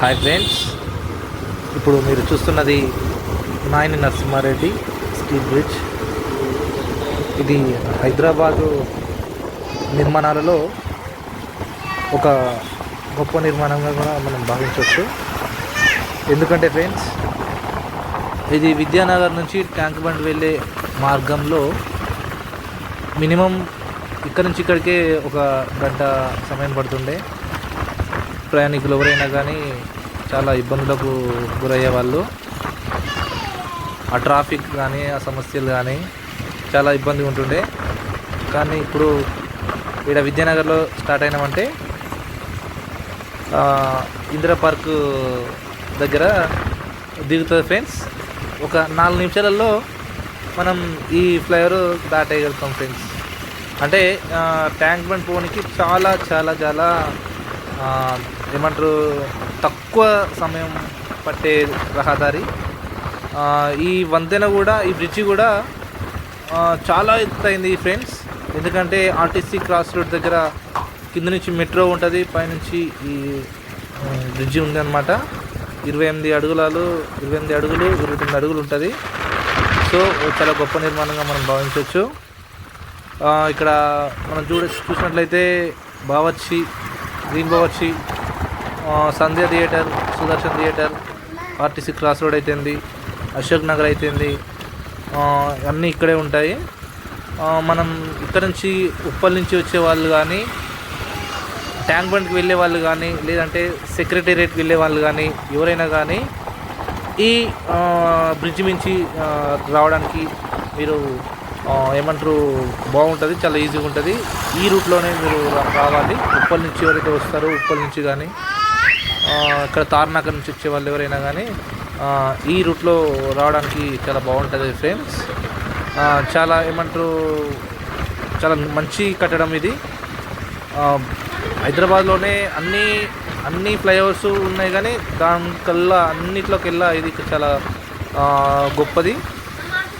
Hi friends, ఇప్పుడు మీరు చూస్తున్నది నాయని నరసింహారెడ్డి స్టీల్ బ్రిడ్జ్. ఇది హైదరాబాదు నిర్మాణాలలో ఒక గొప్ప నిర్మాణంగా కూడా మనం భావించవచ్చు. ఎందుకంటే ఫ్రెండ్స్, ఇది విద్యానగర్ నుంచి ట్యాంక్ బండ్ వెళ్ళే మార్గంలో మినిమం ఇక్కడ నుంచి ఇక్కడికే ఒక గంట సమయం పడుతుండే. ప్రయాణికులు ఎవరైనా కానీ చాలా ఇబ్బందులకు గురయ్యే వాళ్ళు. ఆ ట్రాఫిక్ కానీ ఆ సమస్యలు కానీ చాలా ఇబ్బందిగా ఉంటుండే. కానీ ఇప్పుడు ఇక్కడ విద్యానగర్లో స్టార్ట్ అయినామంటే ఇందిరా పార్క్ దగ్గర దిగుతుంది ఫ్రెండ్స్. ఒక 4 నిమిషాలలో మనం ఈ ఫ్లైఓవర్ దాటేయగలుగుతాం ఫ్రెండ్స్. అంటే ట్యాంక్ బండ్ పోనీకి చాలా చాలా చాలా ఏమంటారు, తక్కువ సమయం పట్టే రహదారి. ఈ వంతెన కూడా, ఈ బ్రిడ్జి కూడా చాలా ఎత్తైంది ఫ్రెండ్స్. ఎందుకంటే ఆర్టీసీ క్రాస్ రోడ్ దగ్గర కింద నుంచి మెట్రో ఉంటుంది, పైనుంచి ఈ బ్రిడ్జి ఉంది అనమాట. 28 అడుగులు 29 అడుగులు ఉంటుంది. సో చాలా గొప్ప నిర్మాణంగా మనం భావించవచ్చు. ఇక్కడ మనం చూసినట్లయితే Bawarchi, green Bawarchi, Sandhya theatre, Sudarshan theatre, RTC cross road అయితేంది, అశోక్ నగర్ అయితేంది, అన్నీ ఇక్కడే ఉంటాయి. మనం ఇక్కడ నుంచి ఉప్పల్ నుంచి వచ్చే వాళ్ళు కానీ, ట్యాంక్ బండ్కి వెళ్ళే వాళ్ళు కానీ, లేదంటే సెక్రటేరియట్కి వెళ్ళే వాళ్ళు కానీ, ఎవరైనా కానీ ఈ బ్రిడ్జ్ మించి రావడానికి మీరు ఏమంటారు బాగుంటుంది, చాలా ఈజీగా ఉంటుంది. ఈ రూట్లోనే మీరు రావాలి. ఉప్పల్ నుంచి ఎవరైతే వస్తారో, ఉప్పల్ నుంచి కానీ ఇక్కడ తార్నాక నుంచి వచ్చే వాళ్ళు ఎవరైనా కానీ ఈ రూట్లో రావడానికి చాలా బాగుంటుంది ఫ్రెండ్స్. చాలా ఏమంటారు, చాలా మంచి కట్టడం ఇది. హైదరాబాద్లోనే అన్ని ఫ్లైఓవర్స్ ఉన్నాయి, కానీ దానికల్లా అన్నిట్లోకెల్లా ఇది చాలా గొప్పది.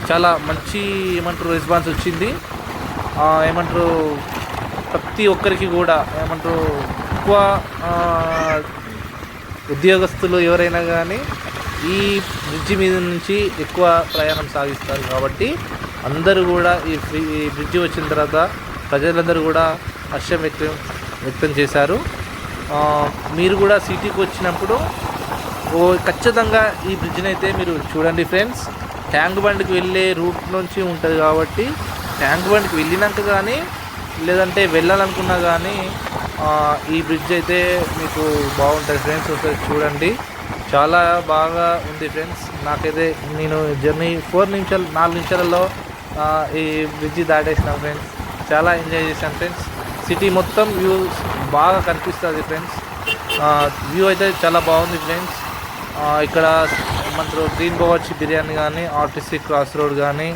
చాలా మంచి ఏమంటారు రెస్పాన్స్ వచ్చింది. ఏమంటారు, ప్రతి ఒక్కరికి కూడా ఏమంటారు, ఎక్కువ ఉద్యోగస్తులు ఎవరైనా కానీ ఈ బ్రిడ్జి మీద నుంచి ఎక్కువ ప్రయాణం సాగిస్తారు. కాబట్టి అందరూ కూడా ఈ బ్రిడ్జి వచ్చిన తర్వాత ప్రజలందరూ కూడా హర్షం వ్యక్తం చేశారు. మీరు కూడా సిటీకి వచ్చినప్పుడు ఖచ్చితంగా ఈ బ్రిడ్జిని అయితే మీరు చూడండి ఫ్రెండ్స్. ట్యాంక్ బండ్కి వెళ్ళే రూట్ నుంచి ఉంటుంది కాబట్టి ట్యాంక్ బండ్కి వెళ్ళినాక కానీ, లేదంటే వెళ్ళాలనుకున్నా కానీ ఈ బ్రిడ్జ్ అయితే మీకు బాగుంటుంది ఫ్రెండ్స్. ఒకసారి చూడండి, చాలా బాగా ఉంది ఫ్రెండ్స్. నాకైతే నేను జర్నీ 4 నిమిషాలలో ఈ బ్రిడ్జి దాటేసినాను ఫ్రెండ్స్. చాలా ఎంజాయ్ చేశాను ఫ్రెండ్స్. సిటీ మొత్తం వ్యూ బాగా కనిపిస్తుంది ఫ్రెండ్స్. వ్యూ అయితే చాలా బాగుంది ఫ్రెండ్స్. ఇక్కడ ఏమంటారు, గ్రీన్ బావర్చి బిర్యానీ కానీ, ఆర్టీసీ క్రాస్ రోడ్ కానీ,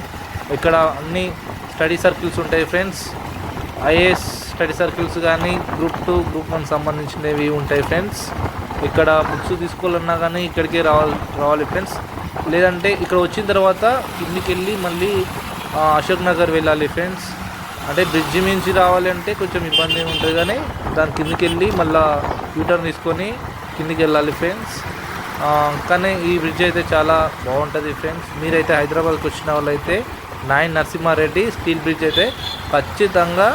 ఇక్కడ అన్ని స్టడీ సర్కిల్స్ ఉంటాయి ఫ్రెండ్స్. ఐఏఎస్ స్టడీ సర్కిల్స్ కానీ, గ్రూప్ 2, గ్రూప్ 1 సంబంధించినవి ఉంటాయి ఫ్రెండ్స్. ఇక్కడ బుక్స్ తీసుకోవాలన్నా కానీ ఇక్కడికే రావాలి ఫ్రెండ్స్. లేదంటే ఇక్కడ వచ్చిన తర్వాత కిందికి వెళ్ళి మళ్ళీ అశోక్ నగర్ వెళ్ళాలి ఫ్రెండ్స్. అంటే బ్రిడ్జి మించి రావాలి అంటే కొంచెం ఇబ్బంది ఉంటుంది, కానీ దాని కిందికి వెళ్ళి మళ్ళీ యూటర్న్ తీసుకొని కిందికి వెళ్ళాలి ఫ్రెండ్స్. కానీ ఈ బ్రిడ్జ్ అయితే చాలా బాగుంటుంది ఫ్రెండ్స్. మీరైతే హైదరాబాద్కి వచ్చిన వాళ్ళైతే నాయని నరసింహారెడ్డి స్టీల్ బ్రిడ్జ్ అయితే ఖచ్చితంగా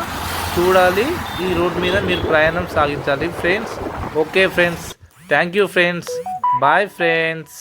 చూడాలి. ఈ రోడ్ మీద మీరు ప్రయాణం సాగించాలి friends. Okay friends, thank you friends, bye friends.